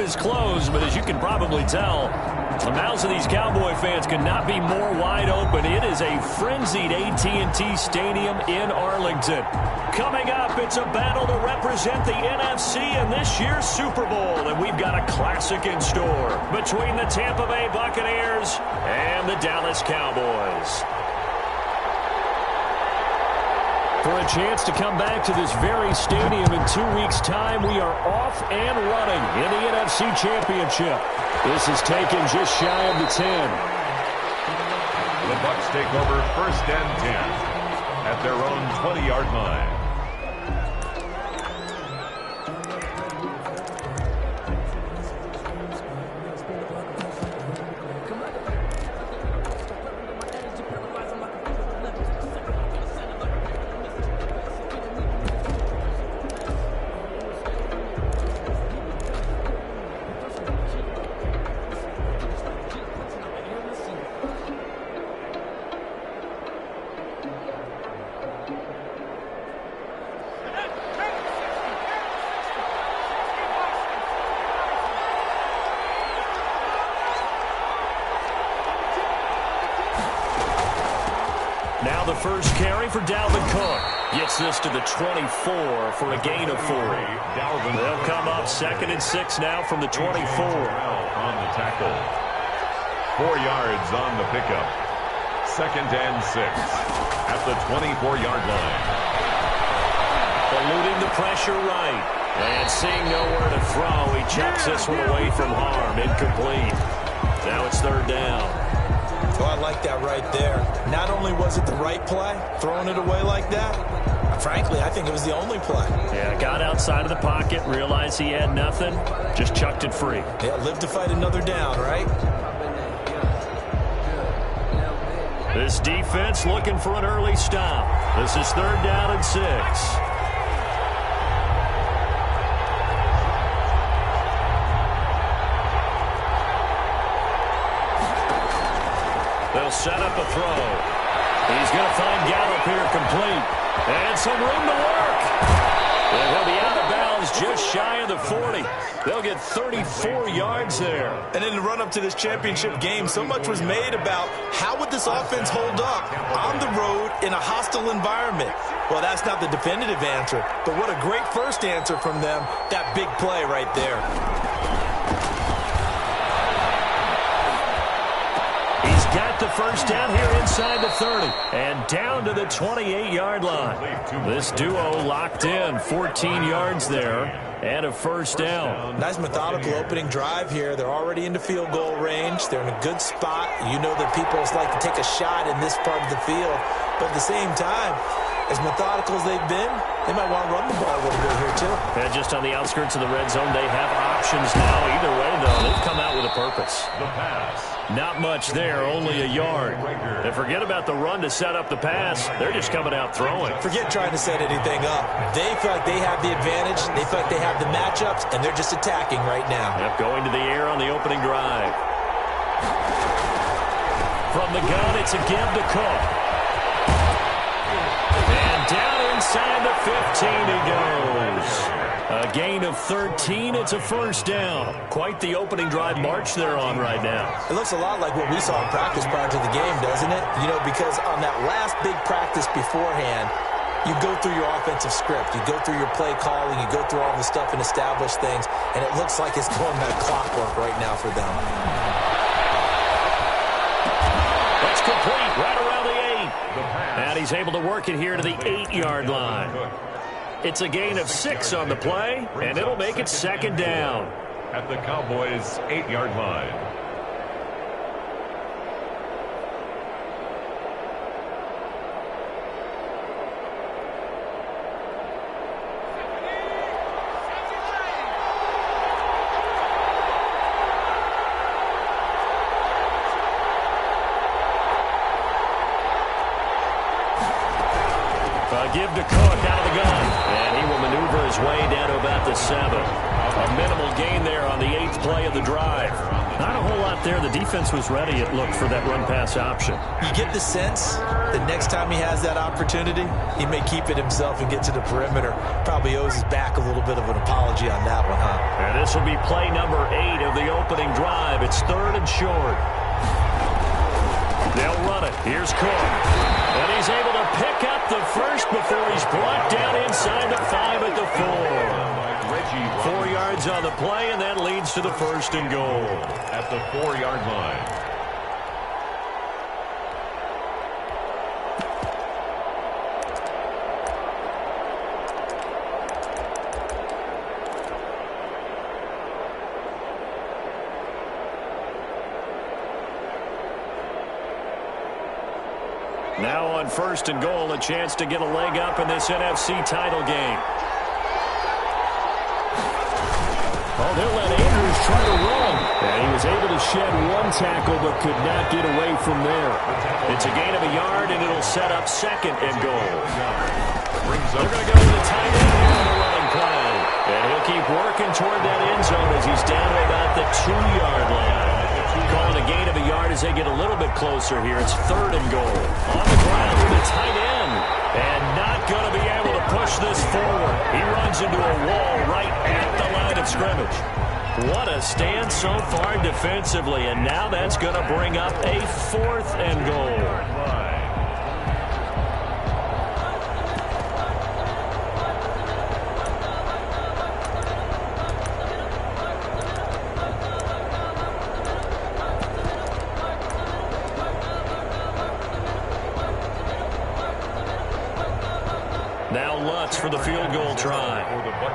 is closed, but as you can probably tell, the mouths of these Cowboy fans could not be more wide open. It is a frenzied AT&T Stadium in Arlington. Coming up, it's a battle to represent the NFC in this year's Super Bowl, and we've got a classic in store between the Tampa Bay Buccaneers and the Dallas Cowboys. For a chance to come back to this very stadium in 2 weeks' time, we are off and running in the NFC Championship. This is taken just shy of the 10. The Bucs take over 1st and 10 at their own 20-yard line. Now the first carry for Dalvin Cook. Gets this to the 24 for a gain of 4. They'll come up 2nd and 6 now from the 24. On the tackle. 4 yards on the pickup. 2nd and 6 at the 24-yard line. Eluding the pressure right. And seeing nowhere to throw, he chucks this one away from harm. Incomplete. Now it's 3rd down. Oh, I like that right there. Not only was it the right play, throwing it away like that, frankly, I think it was the only play. Yeah, got outside of the pocket, realized he had nothing, just chucked it free. Yeah, live to fight another down, right? This defense looking for an early stop. This is 3rd down and 6. They'll set up a throw. He's going to find Gallup here complete. And some room to work. And he'll be out of bounds just shy of the 40. They'll get 34 yards there. And in the run-up to this championship game, so much was made about how would this offense hold up on the road in a hostile environment. Well, that's not the definitive answer, but what a great first answer from them, that big play right there. Got the first down here inside the 30 and down to the 28-yard line. This duo locked in, 14 yards there and a first down. Nice methodical opening drive here. They're already into field goal range. They're in a good spot. You know that people like to take a shot in this part of the field, but at the same time, as methodical as they've been, they might want to run the ball a little bit here too. And just on the outskirts of the red zone, they have options now. Either way, though, they've come out with a purpose. The pass. Not much there, only a yard. And forget about the run to set up the pass. They're just coming out throwing. Forget trying to set anything up. They feel like they have the advantage. They feel like they have the matchups, and they're just attacking right now. Yep, going to the air on the opening drive. From the gun, it's a give to Cook. And down inside the 15 he goes. A gain of 13. It's a first down. Quite the opening drive march they're on right now. It looks a lot like what we saw in practice prior to the game, doesn't it? You know, because on that last big practice beforehand, you go through your offensive script. You go through your play calling. You go through all the stuff and establish things. And it looks like it's going like clockwork right now for them. That's complete right around the 8. And he's able to work it here to the 8-yard line. It's a gain of 6 on the play, and it'll make it 2nd down. At the Cowboys' 8-yard line. Give to Cook out of the gun. And he will maneuver his way down to about the 7. A minimal gain there on the 8th play of the drive. Not a whole lot there. The defense was ready, it looked, for that run-pass option. You get the sense that next time he has that opportunity, he may keep it himself and get to the perimeter. Probably owes his back a little bit of an apology on that one, huh? And this will be play number 8 of the opening drive. It's 3rd and short. They'll run it. Here's Cook. And he's able to pick up the first before he's brought down inside the 5 at the 4. 4 yards on the play, and that leads to the 1st and goal. At the 4-yard line. Now on 1st and goal, a chance to get a leg up in this NFC title game. Oh, they'll let Andrews try to run. And he was able to shed 1 tackle but could not get away from there. It's a gain of a yard, and it'll set up 2nd and goal. They're going to go with the tight end here on the running play. And he'll keep working toward that end zone as he's down to about the 2-yard line. Calling a gain of a yard as they get a little bit closer here. It's 3rd and goal. On the ground with the tight end. And not going to be able to push this forward. He runs into a wall right at the line of scrimmage. What a stand so far defensively. And now that's going to bring up a 4th and goal. For the field goal try.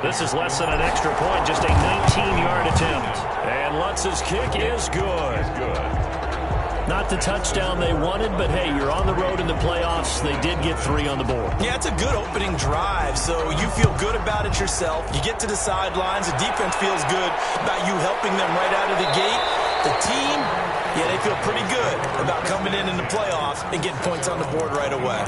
This is less than an extra point, just a 19-yard attempt. And Lutz's kick is good. Not the touchdown they wanted, but hey, you're on the road in the playoffs. They did get 3 on the board. Yeah, it's a good opening drive, so you feel good about it yourself. You get to the sidelines. The defense feels good about you helping them right out of the gate. The team, yeah, they feel pretty good about coming in the playoffs and getting points on the board right away.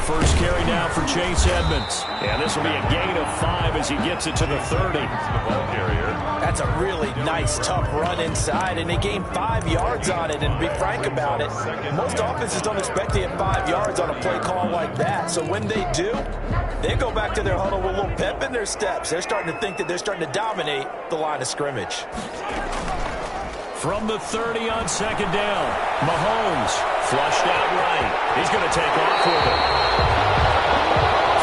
First carry now for Chase Edmonds. And this will be a gain of 5 as he gets it to the 30. That's a really nice, tough run inside, and they gained 5 yards on it. And to be frank about it, most offenses don't expect to get 5 yards on a play call like that. So when they do, they go back to their huddle with a little pep in their steps. They're starting to think that they're starting to dominate the line of scrimmage. From the 30 on 2nd down, Mahomes flushed out right. He's going to take off with it.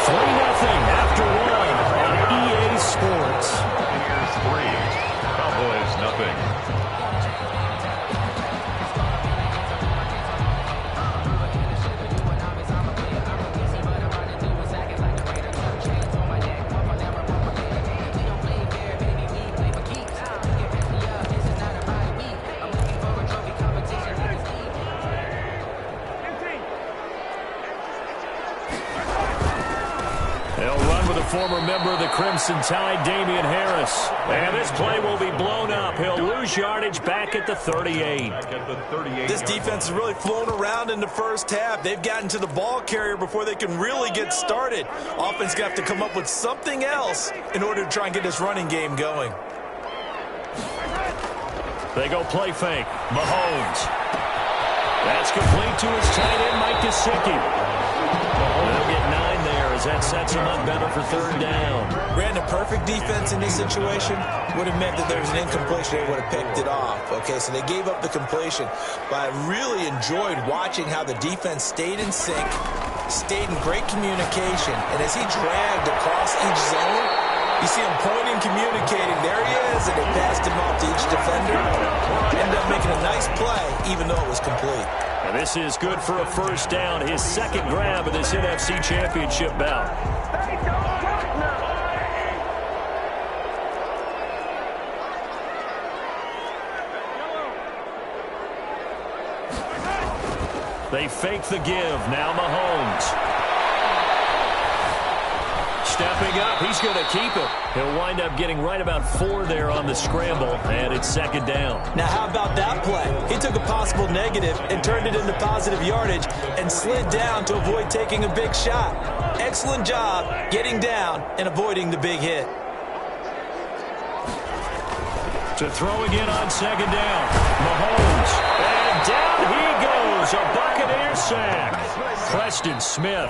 3-0 after 1 on EA Sports. Here's 3. Cowboys nothing. Former member of the Crimson Tide, Damian Harris. And this play will be blown up. He'll lose yardage back at the 38. This defense has really flown around in the first half. They've gotten to the ball carrier before they can really get started. Offense going to have to come up with something else in order to try and get this running game going. They go play fake. Mahomes. That's complete to his tight end, Mike Gesicki. They'll get 9 there as that sets him up better for 3rd down. Brandon, perfect defense in this situation would have meant that there was an incompletion. They would have picked it off. Okay, so they gave up the completion. But I really enjoyed watching how the defense stayed in sync, stayed in great communication. And as he dragged across each zone, you see him pointing, communicating. There he is, and they passed him off to each defender. Ended up making a nice play, even though it was complete. And this is good for a 1st down, his 2nd grab of this NFC Championship bout. They fake the give. Now Mahomes. Stepping up, he's going to keep it. He'll wind up getting right about 4 there on the scramble, and it's second down. Now, how about that play? He took a possible negative and turned it into positive yardage and slid down to avoid taking a big shot. Excellent job getting down and avoiding the big hit. To throw again on second down. Mahomes. And down he goes. A Buccaneer sack. Preston Smith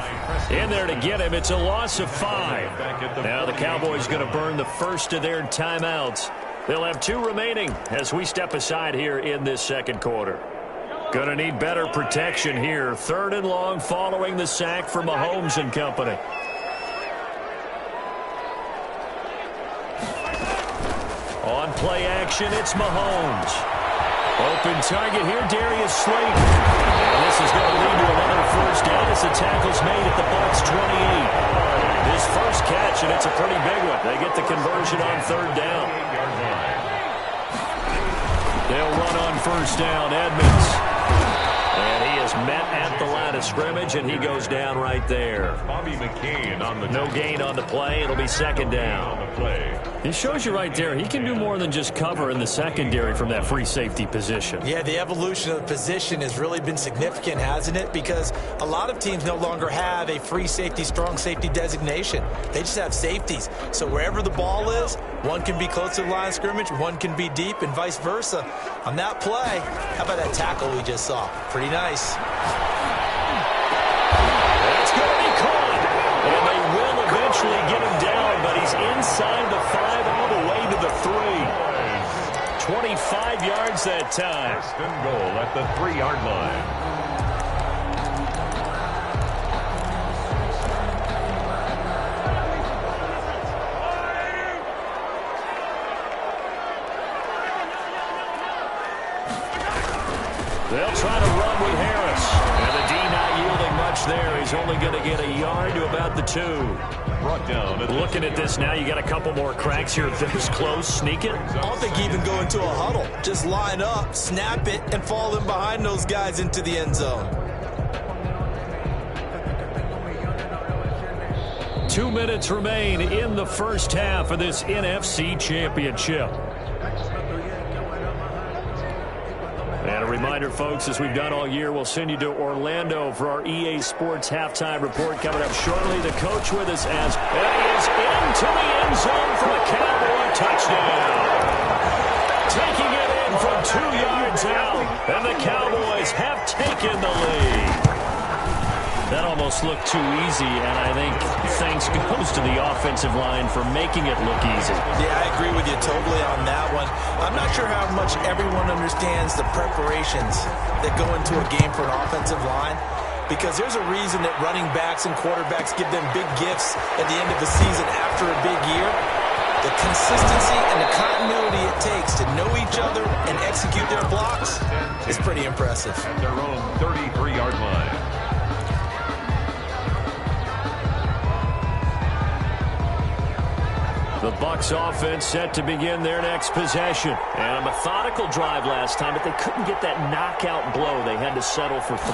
in there to get him. It's a loss of 5. Now the Cowboys going to burn the first of their timeouts. They'll have 2 remaining as we step aside here in this second quarter. Going to need better protection here. 3rd and long following the sack for Mahomes and company. On play action, it's Mahomes. Open target here, Darius Slayton. And this is going to lead to another first down as the tackle's made at the Bucs 28. His first catch, and it's a pretty big one. They get the conversion on 3rd down. They'll run on first down, Edmonds. And he is met at the line of scrimmage, and he goes down right there. Bobby McCain on the no gain on the play. It'll be second down. It shows you right there, he can do more than just cover in the secondary from that free safety position. Yeah, the evolution of the position has really been significant, hasn't it? Because a lot of teams no longer have a free safety, strong safety designation. They just have safeties. So wherever the ball is, one can be close to the line of scrimmage, one can be deep, and vice versa. On that play, how about that tackle we just saw? Pretty nice. That's going to be caught. And they will eventually get him down, but he's inside the 5 all the way to the 3. 25 yards that time. First and goal at the 3-yard line. They'll try to run with Harris. And the D not yielding much there. He's only going to get a yard to about the 2. Brought down. Looking at this now, you got a couple more cracks here. If this close, sneak it. I don't think even go into a huddle. Just line up, snap it, and fall in behind those guys into the end zone. 2 minutes remain in the first half of this NFC Championship. And a reminder, folks, as we've done all year, we'll send you to Orlando for our EA Sports halftime report coming up shortly. The coach with us as he is into the end zone for the Cowboy touchdown. Taking it in from 2 yards out, and the Cowboys have taken the lead. That almost looked too easy, and I think thanks goes to the offensive line for making it look easy. Yeah, I agree with you totally on that one. I'm not sure how much everyone understands the preparations that go into a game for an offensive line, because there's a reason that running backs and quarterbacks give them big gifts at the end of the season after a big year. The consistency and the continuity it takes to know each other and execute their blocks is pretty impressive. At their own 33-yard line. The Bucs offense set to begin their next possession. And a methodical drive last time, but they couldn't get that knockout blow. They had to settle for 3.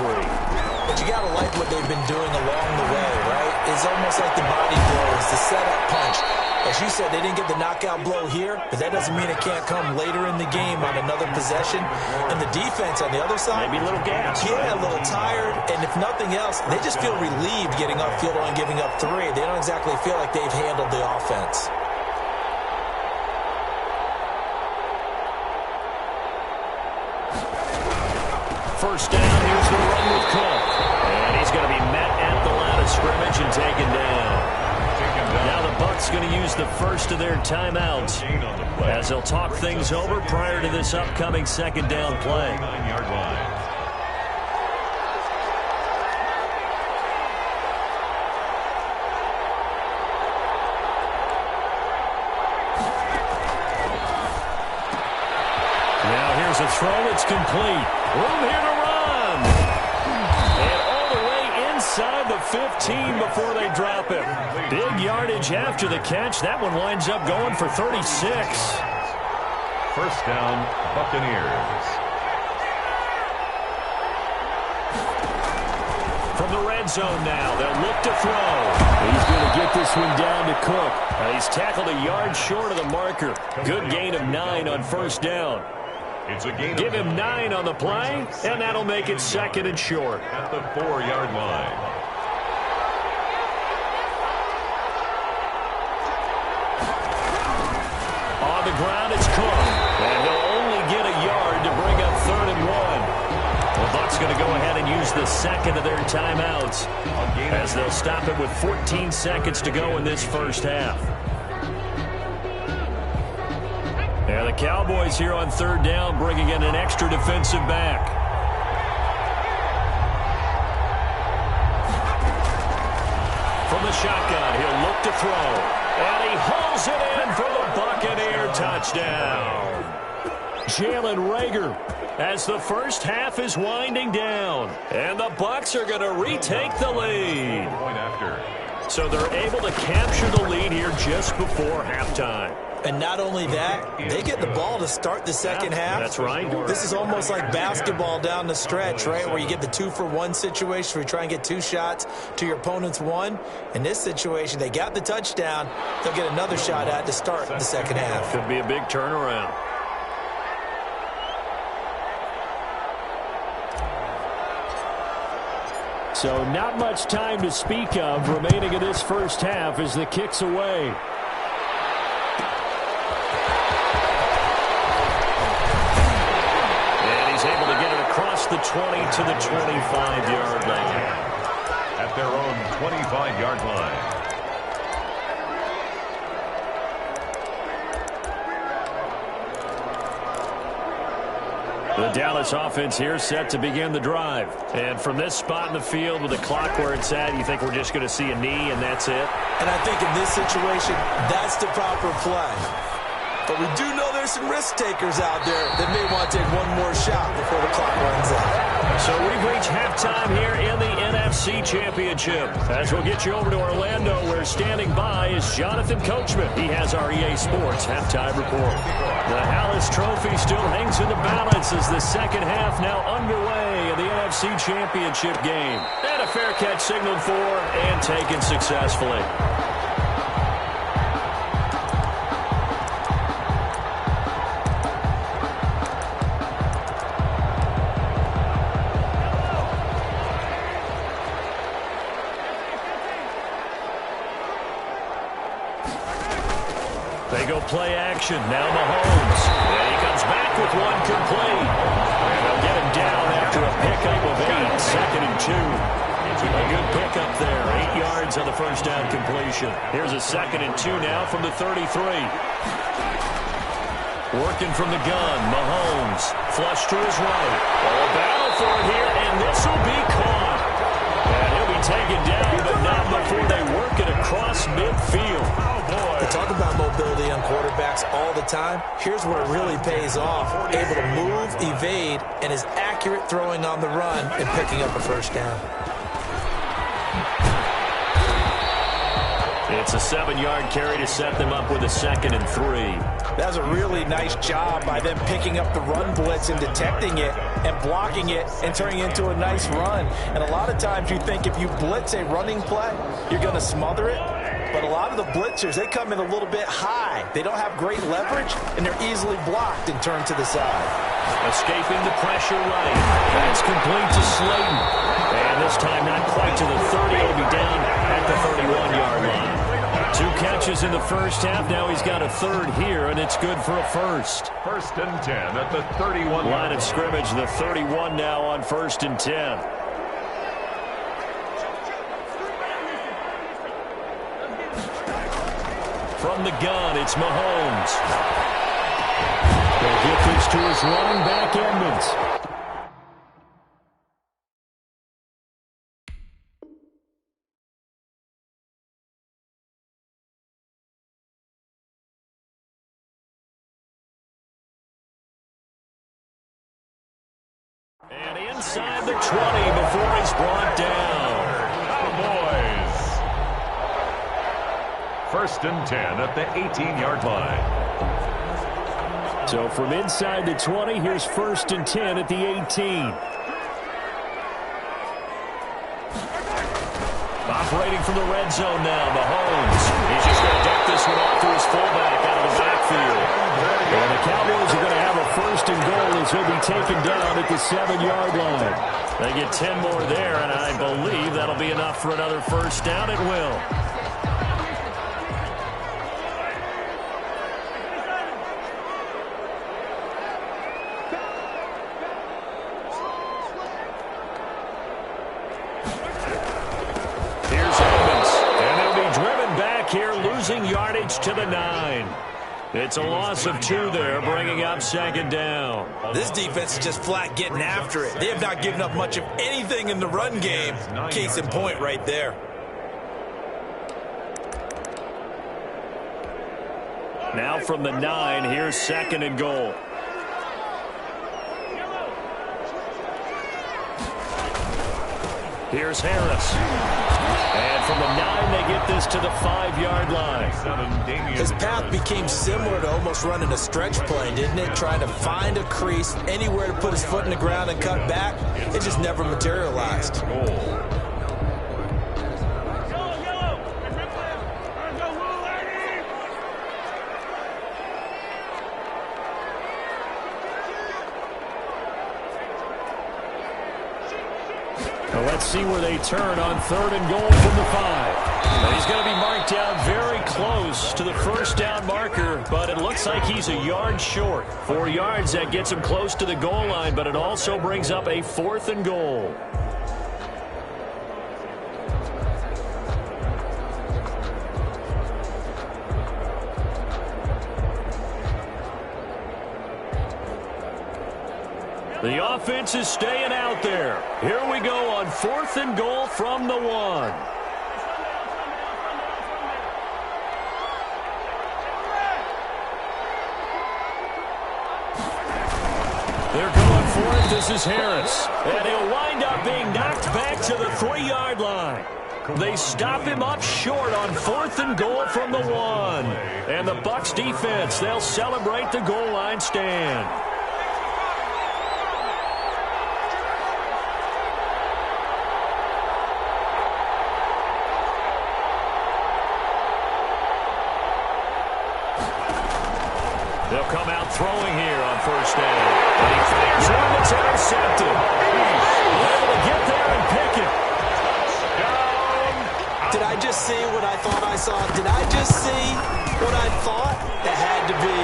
But you got to like what they've been doing along the way, right? It's almost like the body blows, the setup punch. As you said, they didn't get the knockout blow here, but that doesn't mean it can't come later in the game on another possession. And the defense on the other side, maybe a little gas. Yeah, a little tired. And if nothing else, they just feel relieved getting upfield and giving up 3. They don't exactly feel like they've handled the offense. First down, here's the run with Cook. And he's going to be met at the line of scrimmage and taken down. Now the Bucs going to use the first of their timeouts as they'll talk things over prior to this upcoming second down play. 9-yard line. Now here's a throw. It's complete. Room here to run. And all the way inside the 15 before they drop it. Big yardage after the catch. That one winds up going for 36. First down, Buccaneers. From the red zone now, they'll look to throw. He's going to get this one down to Cook. He's tackled a yard short of the marker. Good gain of 9 on first down. It's a gain. Give him 9 on the play, and that'll make it 2nd and short. At the 4-yard line. On the ground, it's Cook. And he'll only get a yard to bring up 3rd and 1. The Bucs going to go ahead and use the second of their timeouts as they'll stop it with 14 seconds to go in this first half. And the Cowboys here on 3rd down bringing in an extra defensive back. From the shotgun, he'll look to throw. And he hauls it in for the Buccaneer touchdown. Jalen Reagor as the first half is winding down. And the Bucs are going to retake the lead. Point after. So they're able to capture the lead here just before halftime. And not only that, they get the ball to start the second half. That's right. This is almost like basketball down the stretch, right, where you get the 2-for-1 situation where you try and get 2 shots to your opponent's 1. In this situation, they got the touchdown. They'll get another shot at to start the second half. Could be a big turnaround. So not much time to speak of remaining in this first half as the kick's away. The 20 to the 25-yard line. At their own 25-yard line. The Dallas offense here set to begin the drive. And from this spot in the field with the clock where it's at, you think we're just going to see a knee and that's it? And I think in this situation, that's the proper play. But we do know there's some risk takers out there that may want to take one more shot before the clock runs out. So we've reached halftime here in the NFC Championship. As we'll get you over to Orlando, where standing by is Jonathan Coachman. He has our EA Sports halftime report. The Hallis Trophy still hangs in the balance as the second half now underway in the NFC Championship game. And a fair catch signaled for and taken successfully. They go play action. Now Mahomes. And he comes back with one complete. And they'll get him down after a pickup of 8. 2nd and 2. A good pickup there. 8 yards on the first down completion. Here's a 2nd and 2 now from the 33. Working from the gun. Mahomes. Flush to his right. A battle for it here, and this will be caught. And he'll be taken down, but not before they work it across midfield. We talk about mobility on quarterbacks all the time. Here's where it really pays off. Able to move, evade, and is accurate throwing on the run and picking up a first down. It's a 7-yard carry to set them up with a 2nd and 3. That's a really nice job by them picking up the run blitz and detecting it and blocking it and turning it into a nice run. And a lot of times you think if you blitz a running play, you're going to smother it. But a lot of the blitzers, they come in a little bit high. They don't have great leverage, and they're easily blocked and turned to the side. Escaping the pressure right. That's complete to Slayton. And this time not quite to the 30. It'll be down at the 31-yard line. 2 catches in the first half. Now he's got a 3rd here, and it's good for a first. 1st and 10 at the 31. Line of scrimmage, the 31 now on 1st and 10. From the gun, it's Mahomes. They'll get this to his running back, Edmonds. And inside the 20 before he's brought down. Cowboys. 1st and 10 at the 18-yard line. So from inside the 20, here's 1st and 10 at the 18. operating from the red zone now. Mahomes. He's just going to duck this one off to his fullback out of the backfield. And the Cowboys are going to have a first and goal as he'll be taken down at the 7-yard line. They get 10 more there, and I believe that'll be enough for another first down. It will. Yardage to the 9. It's a loss of 2 there, bringing up second down. This defense is just flat getting after it. They have not given up much of anything in the run game. Case in point right there. Now from the 9, here's second and goal. Here's Harris. And from the 9, they get this to the 5-yard line. His path became similar to almost running a stretch play, didn't it? Trying to find a crease, anywhere to put his foot in the ground and cut back. It just never materialized. Let's see where they turn on third and goal from the 5. And he's going to be marked down very close to the first down marker, but it looks like he's a yard short. 4 yards, that gets him close to the goal line, but it also brings up a 4th and goal. The offense is staying out there. Here we go on 4th and goal from the 1. They're going for it. This is Harris. And he'll wind up being knocked back to the 3-yard line. They stop him up short on 4th and goal from the 1. And the Bucs defense, they'll celebrate the goal line stand. They'll come out throwing here on first down. And he fires one that's intercepted. He's able to get there and pick it. Did I just see what I thought I saw? Did I just see what I thought? It had to be.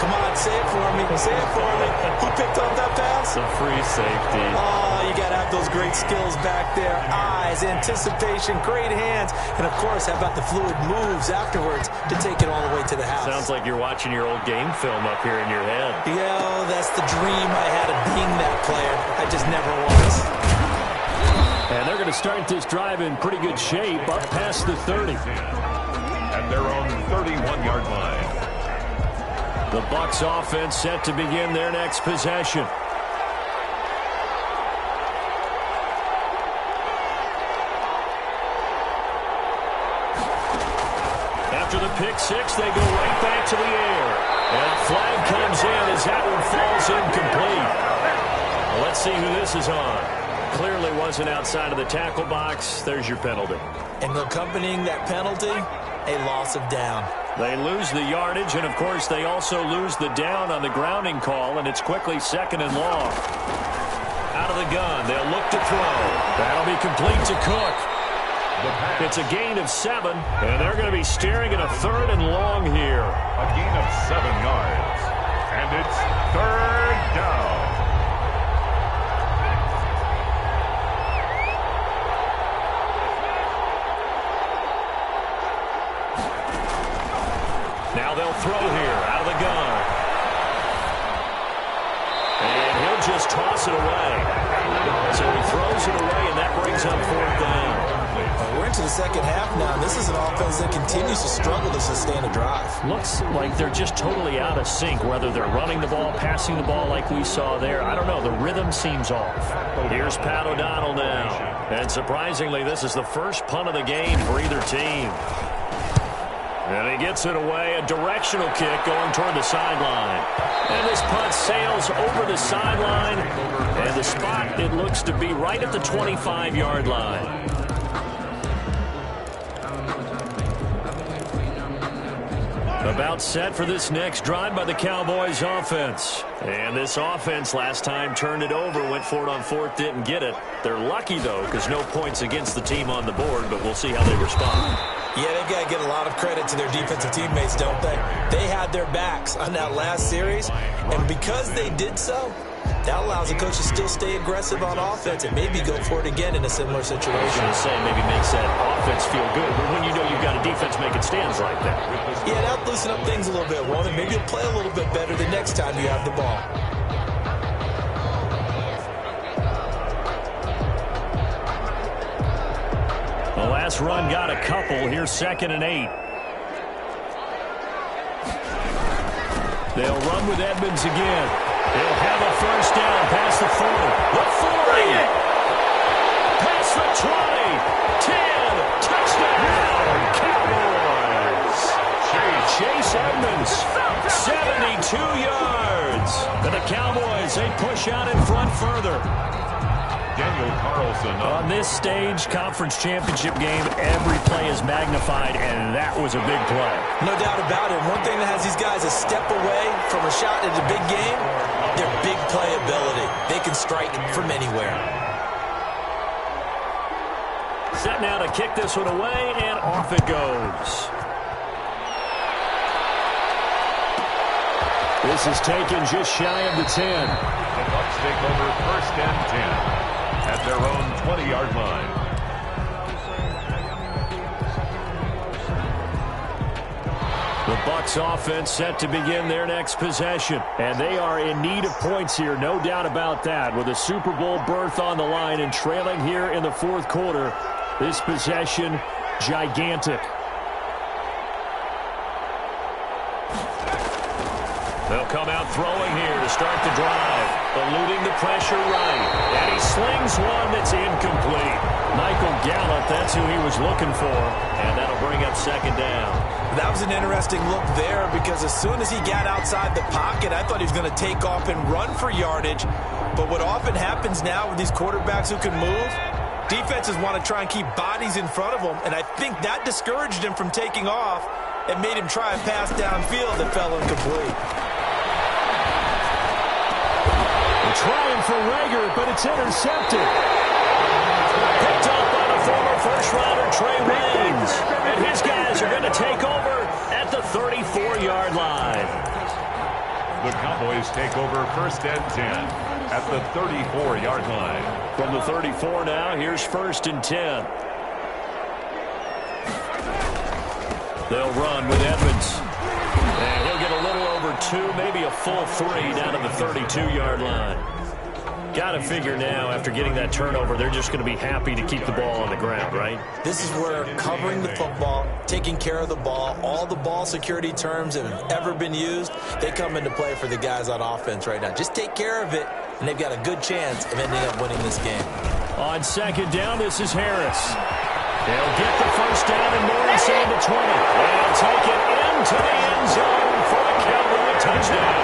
Come on, say it for me. Say it for me. Who picked up that pass? The free safety. Oh, you got to have those great skills back there. Eyes, anticipation, great hands. And, of course, how about the fluid moves afterwards to take it all the way to the house? Sounds like you're watching your old game film up here in your head. Yeah, that's the dream I had of being that player. I just never was. And they're going to start this drive in pretty good shape up past the 30. At their own 31-yard line. The Bucs offense set to begin their next possession. After the pick six, they go right back to the air. And a flag comes in as that one falls incomplete. Well, let's see who this is on. Clearly wasn't outside of the tackle box. There's your penalty. And accompanying that penalty, a loss of down. They lose the yardage, and, of course, they also lose the down on the grounding call, and it's quickly 2nd and long. Out of the gun, they'll look to throw. That'll be complete to Cook. It's a gain of 7, and they're going to be staring at a 3rd and long here. A gain of 7 yards, and it's 3rd down. Now they'll throw here out of the gun. And he'll just toss it away. So he throws it away, and that brings up 4th down. We're into the second half now, and this is an offense that continues to struggle to sustain a drive. Looks like they're just totally out of sync, whether they're running the ball, passing the ball like we saw there. I don't know. The rhythm seems off. Here's Pat O'Donnell now. And surprisingly, this is the first punt of the game for either team. And he gets it away, a directional kick going toward the sideline. And this punt sails over the sideline. And the spot, it looks to be right at the 25-yard line. about set for this next drive by the Cowboys offense. And this offense last time turned it over, went for it on fourth, didn't get it. They're lucky, though, because no points against the team on the board, but we'll see how they respond. Yeah, they've got to give a lot of credit to their defensive teammates, don't they? They had their backs on that last series, and because they did so, that allows the coach to still stay aggressive on offense and maybe go for it again in a similar situation. I was going to say maybe makes that offense feel good, but when you know you've got a defense making stands like that. Yeah, that'll loosen up things a little bit, won't it? Maybe you'll play a little bit better the next time you have the ball. The last run got a couple. Here's 2nd and 8. They'll run with Edmonds again. They'll have a first down past the 40. The 40. Past the 20. 10. Touchdown. Cowboys. Chase Edmonds. 72 yards. And the Cowboys, they push out in front further. Daniel Carlson. On this stage, conference championship game, every play is magnified, and that was a big play. No doubt about it. One thing that has these guys a step away from a shot at a big game, their big play ability. They can strike from anywhere. Set now to kick this one away, and off it goes. This is taken just shy of the 10. The Bucs take over 1st and 10 at their own 20-yard line. The Bucs offense set to begin their next possession. And they are in need of points here, no doubt about that. With a Super Bowl berth on the line and trailing here in the 4th quarter, this possession, gigantic. They'll come out throwing here to start the drive, eluding the pressure right. And he slings one that's incomplete. Michael Gallup, that's who he was looking for. And that'll bring up 2nd down. That was an interesting look there because as soon as he got outside the pocket, I thought he was going to take off and run for yardage. But what often happens now with these quarterbacks who can move, defenses want to try and keep bodies in front of them. And I think that discouraged him from taking off and made him try a pass downfield that fell incomplete. Trying for Rager, but it's intercepted. Picked up by the former first-rounder Trey Waynes. And his guys are going to take over at the 34-yard line. The Cowboys take over 1st and 10 at the 34-yard line. From the 34 now, here's 1st and 10. They'll run with Edmonds. And he'll get a little over 2, maybe a full 3 down to the 32-yard line. Got to figure now, after getting that turnover, they're just going to be happy to keep the ball on the ground, right? This is where covering the football, taking care of the ball, all the ball security terms that have ever been used, they come into play for the guys on offense right now. Just take care of it, and they've got a good chance of ending up winning this game. On 2nd down, this is Harris. They'll get the first down and more inside the 20. They'll take it into the end zone for a Cowboy touchdown.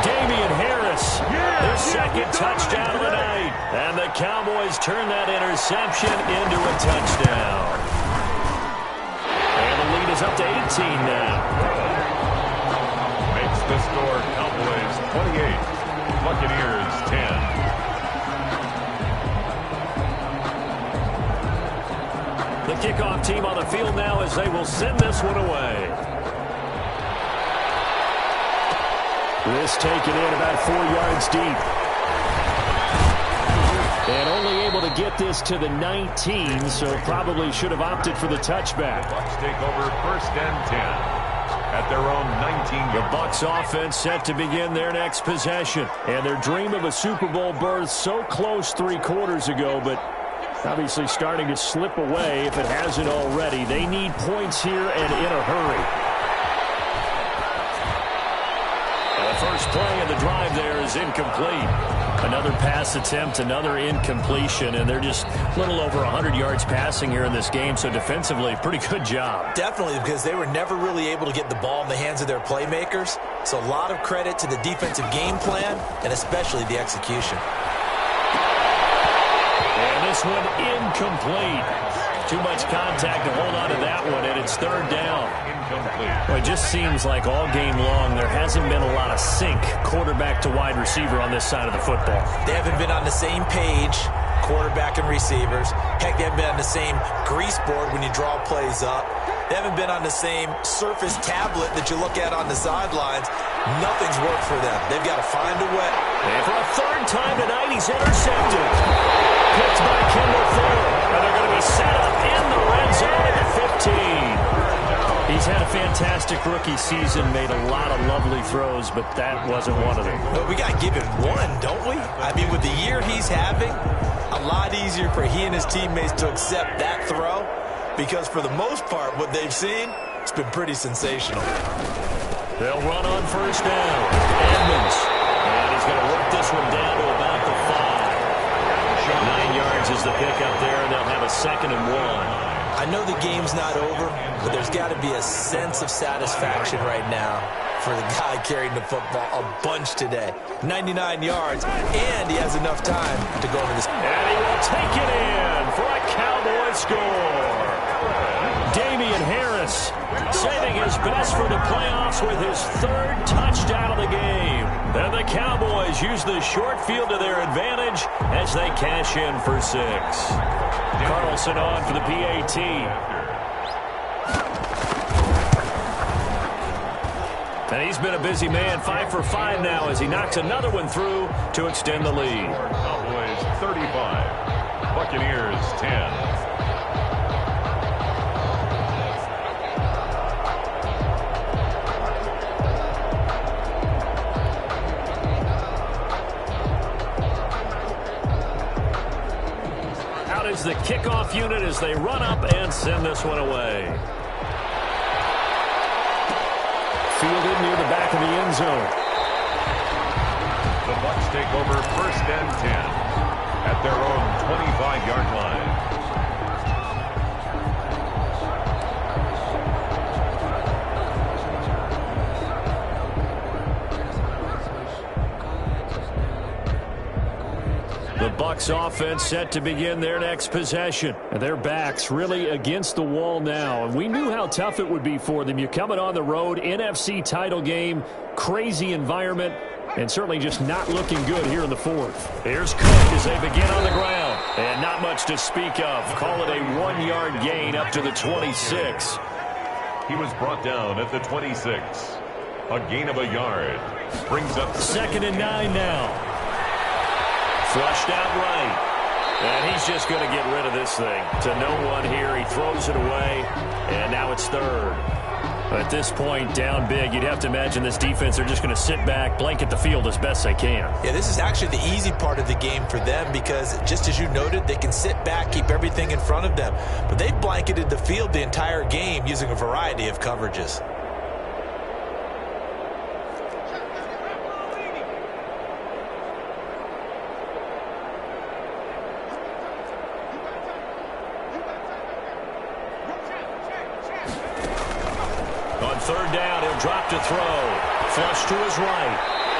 Damian Harris, their 2nd touchdown of the night. And the Cowboys turn that interception into a touchdown. And the lead is up to 18 now. Makes the score Cowboys 28, Buccaneers 10. The kickoff team on the field now as they will send this one away. This taken in about 4 yards deep. And only able to get this to the 19, so probably should have opted for the touchback. Bucs take over 1st and 10 at their own 19. The Bucs offense set to begin their next possession. And their dream of a Super Bowl berth so close 3 quarters ago, but obviously starting to slip away if it hasn't already. They need points here and in a hurry. The first play of the drive there is incomplete. Another pass attempt, another incompletion, and they're just a little over 100 yards passing here in this game, so defensively, pretty good job. Definitely, because they were never really able to get the ball in the hands of their playmakers, so a lot of credit to the defensive game plan and especially the execution. And this one incomplete. Too much contact to hold on to that one, and it's third down. Incomplete. Well, it just seems like all game long there hasn't been a lot of sync quarterback to wide receiver on this side of the football. They haven't been on the same page, quarterback and receivers. Heck, they haven't been on the same grease board when you draw plays up. They haven't been on the same Surface tablet that you look at on the sidelines. Nothing's worked for them. They've got to find a way. And for a third time tonight, he's intercepted. Picked by Kendall Fuller. And they're going to be set up in the red zone at the 15. He's had a fantastic rookie season, made a lot of lovely throws, but that wasn't one of them. But we got to give him one, don't we? I mean, with the year he's having, a lot easier for he and his teammates to accept that throw. Because for the most part, what they've seen, it's been pretty sensational. They'll run on first down. Edmonds. And he's going to work this one down to about the 5. 9 yards is the pickup there, and they'll have a 2nd and 1. I know the game's not over, but there's got to be a sense of satisfaction right now for the guy carrying the football a bunch today. 99 yards, and he has enough time to go to this. And he will take it in for a Cowboy score. Damian Harris saving his best for the playoffs with his 3rd touchdown of the game. And the Cowboys use the short field to their advantage as they cash in for 6. Carlson on for the PAT. And he's been a busy man, 5 for 5 now as he knocks another one through to extend the lead. Cowboys 35, Buccaneers 10. Out is the kickoff unit as they run up and send this one away. Fielded near the back of the end zone. The Bucs take over 1st and 10 at their own 25-yard line. The Bucs offense set to begin their next possession. And their backs really against the wall now. And we knew how tough it would be for them. You're coming on the road, NFC title game, crazy environment, and certainly just not looking good here in the 4th. Here's Cook as they begin on the ground. And not much to speak of. Call it a 1-yard gain up to the 26. He was brought down at the 26. A gain of a yard. Brings up 2nd and 9 now. Flushed out right. And he's just going to get rid of this thing. To no one here. He throws it away. And now it's 3rd. At this point, down big, you'd have to imagine this defense, they're just going to sit back, blanket the field as best they can. Yeah, this is actually the easy part of the game for them because, just as you noted, they can sit back, keep everything in front of them. But they blanketed the field the entire game using a variety of coverages. On 3rd down, he'll drop to throw. Flush to his right.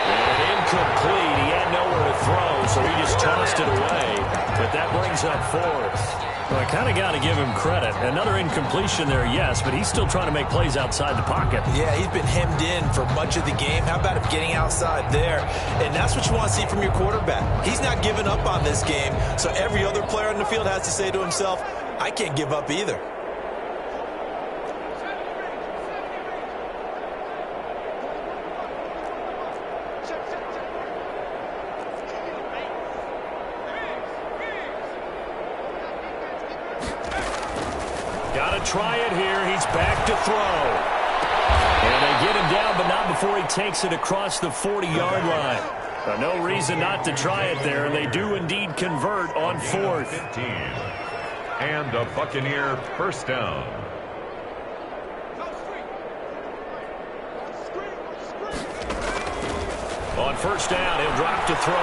And incomplete. He had nowhere to throw, so he just tossed it away. But that brings up 4th. Well, I kind of got to give him credit. Another incompletion there, yes, but he's still trying to make plays outside the pocket. Yeah, he's been hemmed in for much of the game. How about him getting outside there? And that's what you want to see from your quarterback. He's not giving up on this game, so every other player on the field has to say to himself, I can't give up either. Got to try it here. He's back to throw. And they get him down, but not before he takes it across the 40-yard line. No reason not to try it there, and they do indeed convert on 4th. 15. And a Buccaneer 1st down. On 1st down, he'll drop to throw.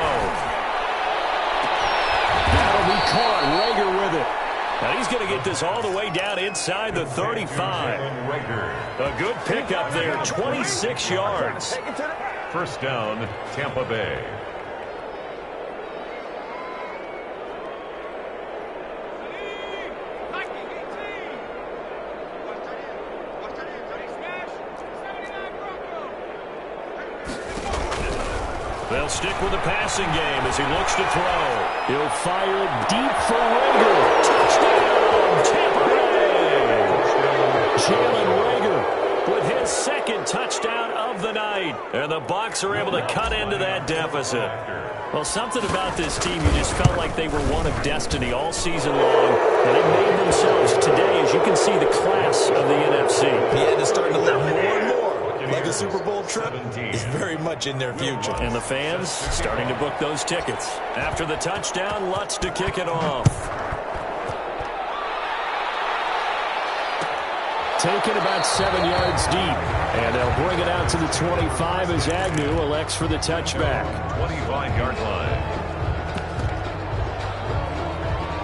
That'll be caught. Rager with it. Now he's going to get this all the way down inside the 35. A good pickup there, 26 yards. 1st down, Tampa Bay. They'll stick with the passing game as he looks to throw. He'll fire deep for Rager. Touchdown, Tampa Bay! Jalen Rager with his second touchdown of the night. And the Bucs are able to cut into that deficit. Well, something about this team, you just felt like they were one of destiny all season long. And they made themselves today, as you can see, the class of the NFC. Yeah, they're starting to look more and more like a Super Bowl trip is very much in their future. And the fans starting to book those tickets. After the touchdown, Lutz to kick it off. Taken about 7 yards deep. And they'll bring it out to the 25 as Agnew elects for the touchback. 25-yard line.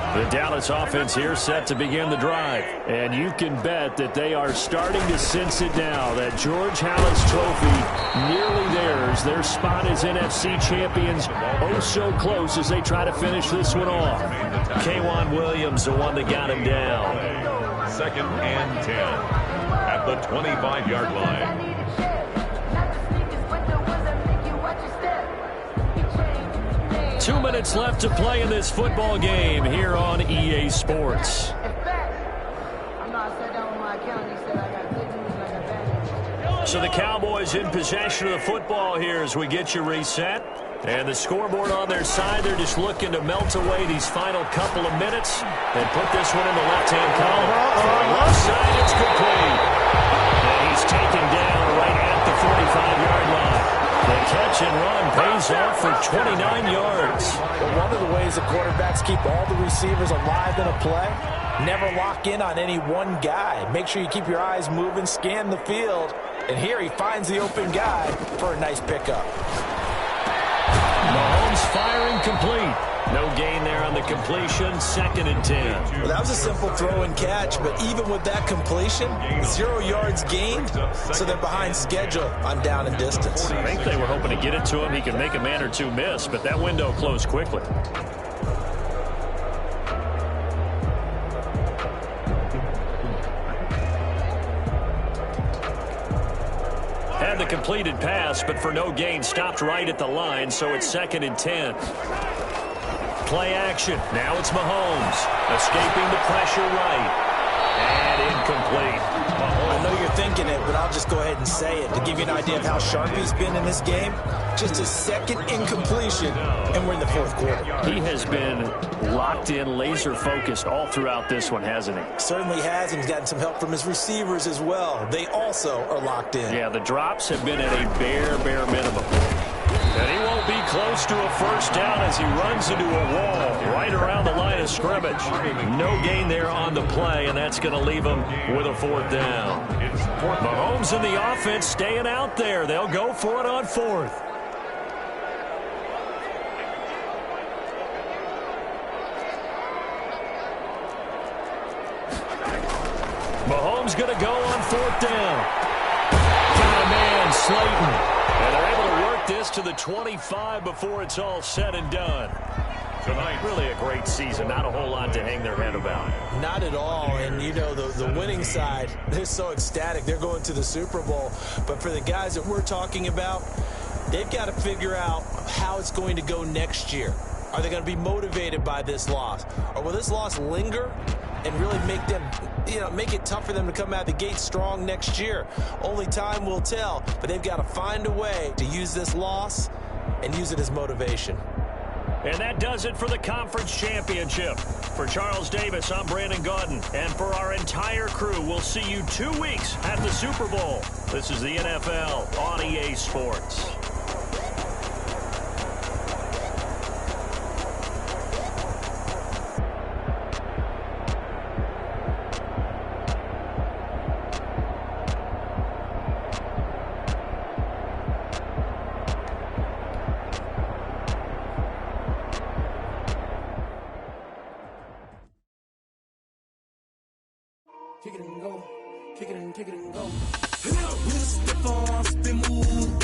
The Dallas offense here set to begin the drive. And you can bet that they are starting to sense it now. That George Halas trophy nearly theirs. Their spot as NFC champions oh so close as they try to finish this one off. K'Wan Williams, the one that got him down. 2nd and 10 at the 25-yard line. 2 minutes left to play in this football game here on EA Sports. So the Cowboys in possession of the football here as we get you reset. And the scoreboard on their side, they're just looking to melt away these final couple of minutes and put this one in the left-hand column. For the left side, it's complete. And he's taken down right at the 45-yard line. The catch and run pays off for 29 yards. Well, one of the ways the quarterbacks keep all the receivers alive in a play, never lock in on any one guy. Make sure you keep your eyes moving, scan the field. And here he finds the open guy for a nice pickup. Mahomes firing complete. No gain there on the completion. 2nd and 10. Well, that was a simple throw and catch, but even with that completion, 0 yards gained, so they're behind schedule on down and distance. I think they were hoping to get it to him. He could make a man or two miss, but that window closed quickly. Had the completed pass, but for no gain, stopped right at the line, so it's 2nd and 10. Play action. Now it's Mahomes. Escaping the pressure right. And incomplete. I know you're thinking it, but I'll just go ahead and say it. To give you an idea of how sharp he's been in this game, just his 2nd incompletion, and we're in the 4th quarter. He has been locked in, laser-focused all throughout this one, hasn't he? Certainly has, and he's gotten some help from his receivers as well. They also are locked in. Yeah, the drops have been at a bare minimum. And he won't be close to a first down as he runs into a wall right around the line of scrimmage. No gain there on the play, and that's going to leave him with a 4th down. Mahomes and the offense staying out there. They'll go for it on 4th. Mahomes going to go on 4th down. Got a man, Slayton. And they're able to work this to the 25 before it's all said and done. Tonight, really a great season. Not a whole lot to hang their head about. Not at all. And, you know, the winning side, they're so ecstatic. They're going to the Super Bowl. But for the guys that we're talking about, they've got to figure out how it's going to go next year. Are they going to be motivated by this loss? Or will this loss linger and really make them, make it tough for them to come out of the gate strong next year? Only time will tell, but they've got to find a way to use this loss and use it as motivation. And that does it for the conference championship. For Charles Davis, I'm Brandon Gaudin. And for our entire crew, we'll see you 2 weeks at the Super Bowl. This is the NFL on EA Sports. Kick it and go, kick it and go. With a stiff arm, spin move,